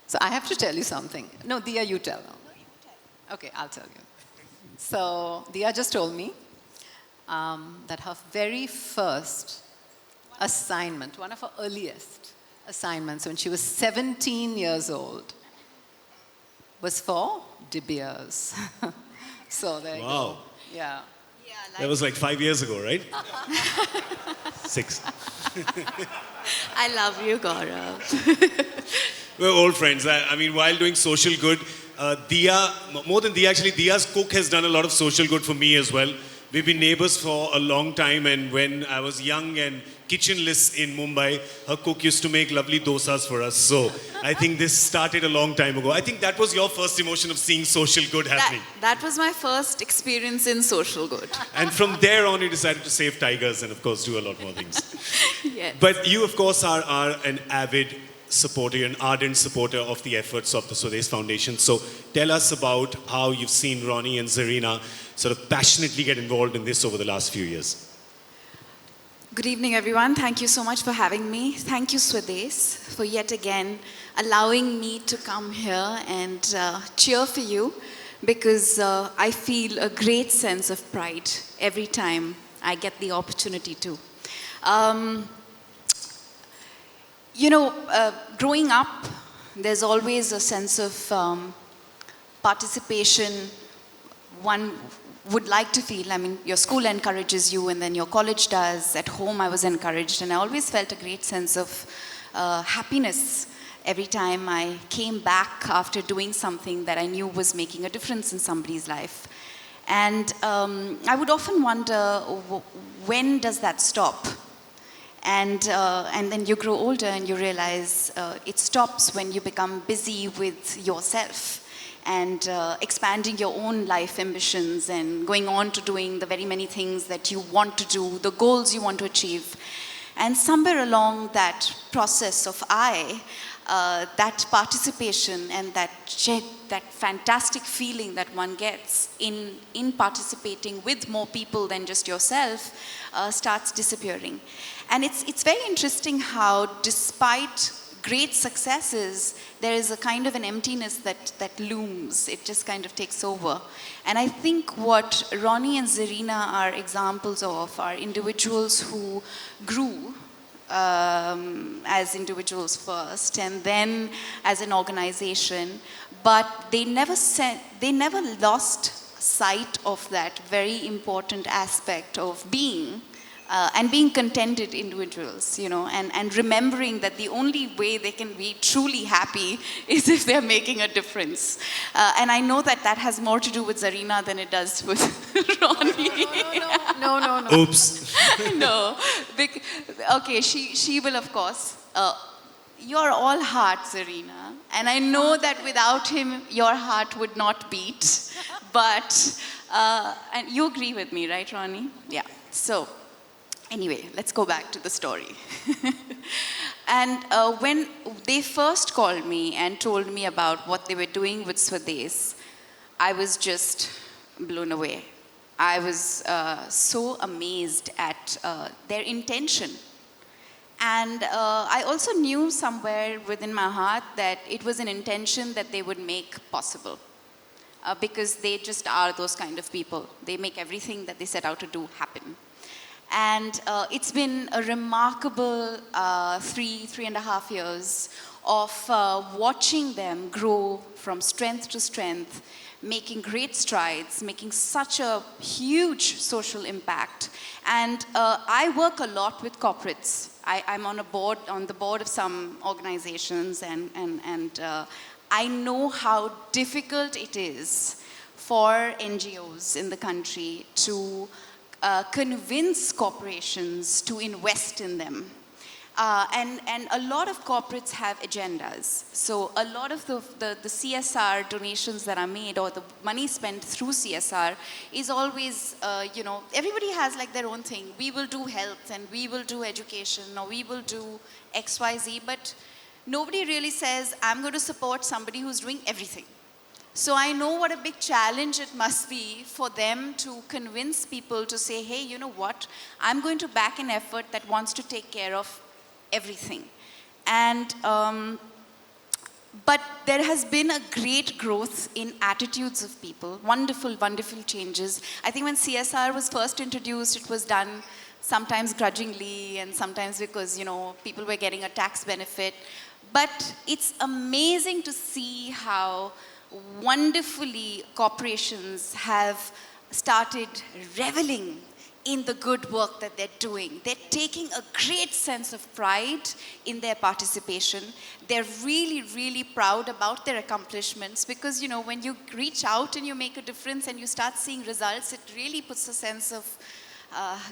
So I have to tell you something. No, Diya, you tell. Okay, I'll tell you. So Diya just told me that her very first assignment, one of her earliest assignments when she was 17 years old, was for De Beers. So there you go. Yeah. That was like 5 years ago, right? 6. I love you, Gaurav. We're old friends. I mean, while doing social good, Diya, more than Diya, actually, Diya's cook has done a lot of social good for me as well. We've been neighbors for a long time, and when I was young and kitchenless in Mumbai, her cook used to make lovely dosas for us. So I think this started a long time ago. I think that was your first emotion of seeing social good happening. That was my first experience in social good. And from there on, you decided to save tigers and, of course, do a lot more things. Yes. But you, of course, are an avid supporter, an ardent supporter of the efforts of the Sawdes Foundation. So tell us about how you've seen Ronnie and Zarina sort of passionately get involved in this over the last few years. Good evening, everyone. Thank you so much for having me. Thank you, Sawdes, for yet again allowing me to come here and cheer for you, because I feel a great sense of pride every time I get the opportunity to. Growing up, there's always a sense of participation one would like to feel. I mean, your school encourages you, and then your college does. At home, I was encouraged, and I always felt a great sense of happiness every time I came back after doing something that I knew was making a difference in somebody's life. And I would often wonder, when does that stop? And then you grow older and you realize it stops when you become busy with yourself and expanding your own life ambitions and going on to doing the very many things that you want to do, the goals you want to achieve. And somewhere along that process of that participation and that fantastic feeling that one gets in participating with more people than just yourself starts disappearing. And it's very interesting how, despite great successes, there is a kind of an emptiness that looms. It just kind of takes over. And I think what Ronnie and Zarina are examples of are individuals who grew as individuals first, and then as an organization, but they never lost sight of that very important aspect of being and being contented individuals, and remembering that the only way they can be truly happy is if they're making a difference. And I know that has more to do with Zarina than it does with Ronnie. No. Oops. No. Okay, she will, of course. You're all heart, Zarina. And I know that without him, your heart would not beat. But, and you agree with me, right, Ronnie? Yeah. So, anyway, let's go back to the story. And when they first called me and told me about what they were doing with Sawdes, I was just blown away. I was so amazed at their intention. And I also knew somewhere within my heart that it was an intention that they would make possible. Because they just are those kind of people. They make everything that they set out to do happen. And it's been a remarkable 3.5 years of watching them grow from strength to strength, making great strides, making such a huge social impact. And I work a lot with corporates. I'm on the board of some organizations, and I know how difficult it is for NGOs in the country to convince corporations to invest in them. And a lot of corporates have agendas. So a lot of the CSR donations that are made, or the money spent through CSR, is always, everybody has like their own thing. We will do health, and we will do education, or we will do XYZ, but nobody really says, I'm going to support somebody who's doing everything. So I know what a big challenge it must be for them to convince people to say, hey, you know what? I'm going to back an effort that wants to take care of everything. And But there has been a great growth in attitudes of people. Wonderful, wonderful changes. I think when CSR was first introduced, it was done sometimes grudgingly and sometimes because, people were getting a tax benefit. But it's amazing to see how wonderfully corporations have started reveling in the good work that they're doing. They're taking a great sense of pride in their participation. They're really, really proud about their accomplishments because, when you reach out and you make a difference and you start seeing results, it really puts a sense of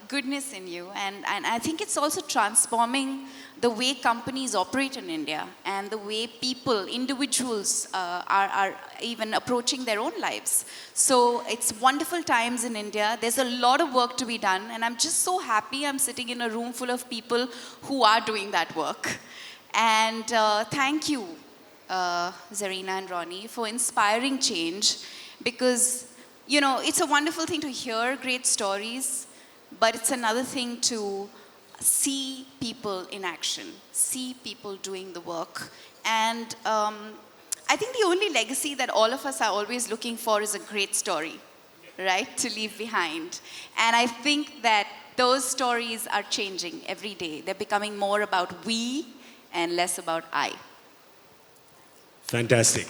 goodness in you. And I think it's also transforming the way companies operate in India and the way people, individuals are even approaching their own lives. So it's wonderful times in India. There's a lot of work to be done. And I'm just so happy I'm sitting in a room full of people who are doing that work. And thank you, Zarina and Ronnie, for inspiring change because, it's a wonderful thing to hear great stories. But it's another thing to see people in action, see people doing the work. And I think the only legacy that all of us are always looking for is a great story, right, to leave behind. And I think that those stories are changing every day. They're becoming more about we and less about I. Fantastic.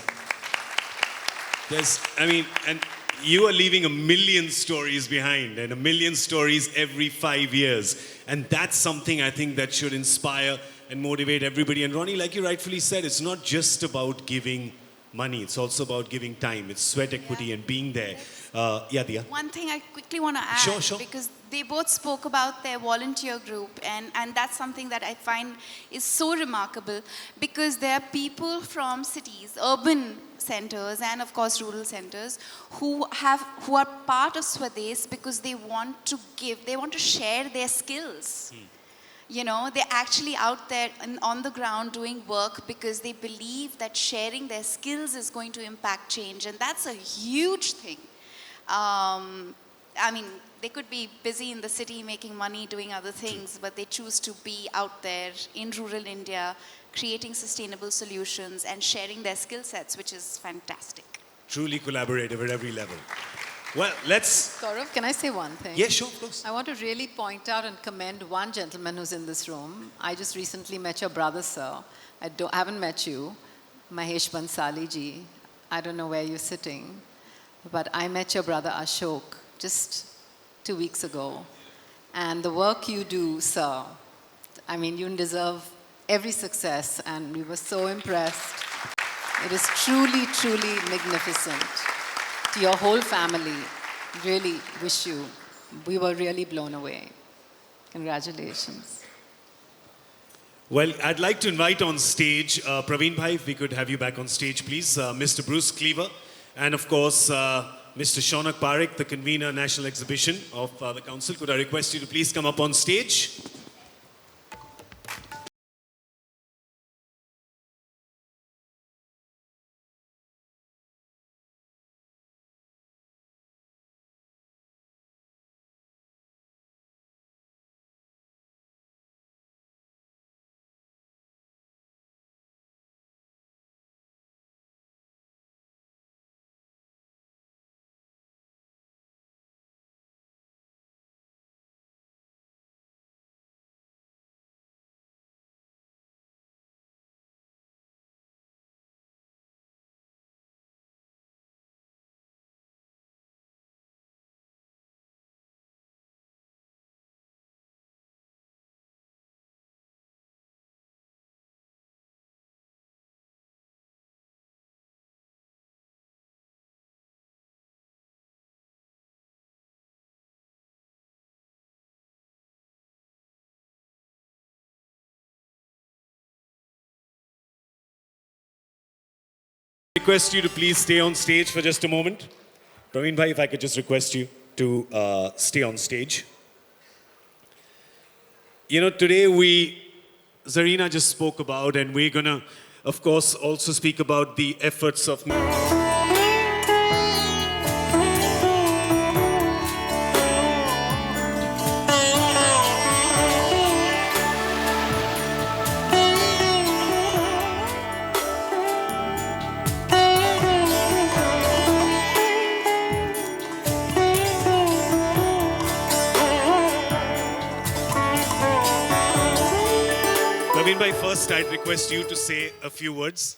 And you are leaving a million stories behind and a million stories every 5 years. And that's something I think that should inspire and motivate everybody. And Ronnie, like you rightfully said, it's not just about giving money. It's also about giving time. It's sweat equity and being there. Diya. One thing I quickly want to add, Sure. because they both spoke about their volunteer group, and that's something that I find is so remarkable, because there are people from cities, urban centers, and of course rural centers, who are part of Sawdes because they want to give, they want to share their skills. They're actually out there and on the ground doing work because they believe that sharing their skills is going to impact change, and that's a huge thing. They could be busy in the city making money, doing other things, but they choose to be out there in rural India, creating sustainable solutions and sharing their skill sets, which is fantastic. Truly collaborative at every level. Well, let's... Gaurav, can I say one thing? Yeah, sure, of course. I want to really point out and commend one gentleman who's in this room. I just recently met your brother, sir. I haven't met you, Mahesh Bansali ji. I don't know where you're sitting, but I met your brother Ashok just 2 weeks ago. And the work you do, sir, you deserve every success, and we were so impressed. It is truly, truly magnificent. To your whole family, really wish you. We were really blown away. Congratulations. Well, I'd like to invite on stage, Praveen Bhai, if we could have you back on stage, please. Mr. Bruce Cleaver, and of course, Mr. Shaunak Parekh, the convener, National Exhibition of the Council. Could I request you to please come up on stage? Request you to please stay on stage for just a moment. Praveen Bhai, if I could just request you to stay on stage. Today Zarina just spoke about, and we're gonna, of course, also speak about the efforts of... Salim bhai, first I'd request you to say a few words.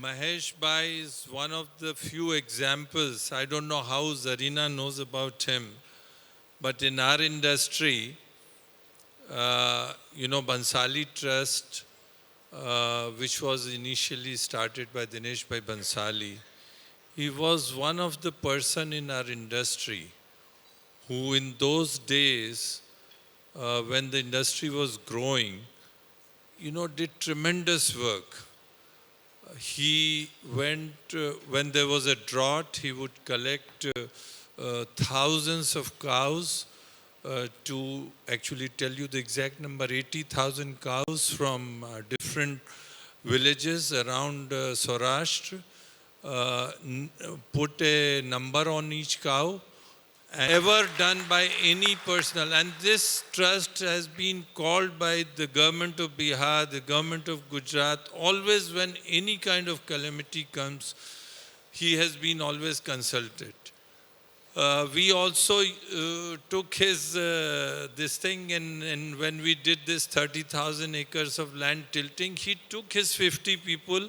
Mahesh Bhai is one of the few examples. I don't know how Zarina knows about him, but in our industry, Bansali Trust, which was initially started by Dinesh Bhai Bansali, he was one of the person in our industry who in those days, when the industry was growing, did tremendous work. He went, when there was a drought, he would collect thousands of cows to actually tell you the exact number, 80,000 cows from different villages around Saurashtra, put a number on each cow, ever done by any personal. And this trust has been called by the government of Bihar, the government of Gujarat, always when any kind of calamity comes, he has been always consulted. We also took his this thing, and when we did this 30,000 acres of land tilting, he took his 50 people,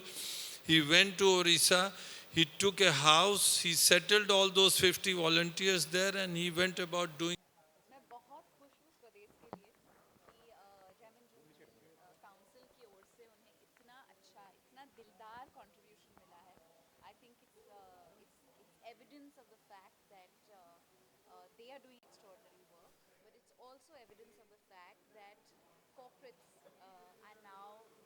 he went to Orissa, he took a house, he settled all those 50 volunteers there, and he went about doing. मैं बहुत खुश हूँ स्वदेश के लिए कि Jaiman Jubilee council की ओर से उन्हें इतना अच्छा इतना दिलदार कंट्रीब्यूशन मिला है I think it's evidence of the fact that they are doing extraordinary work but it's also evidence of the fact that corporates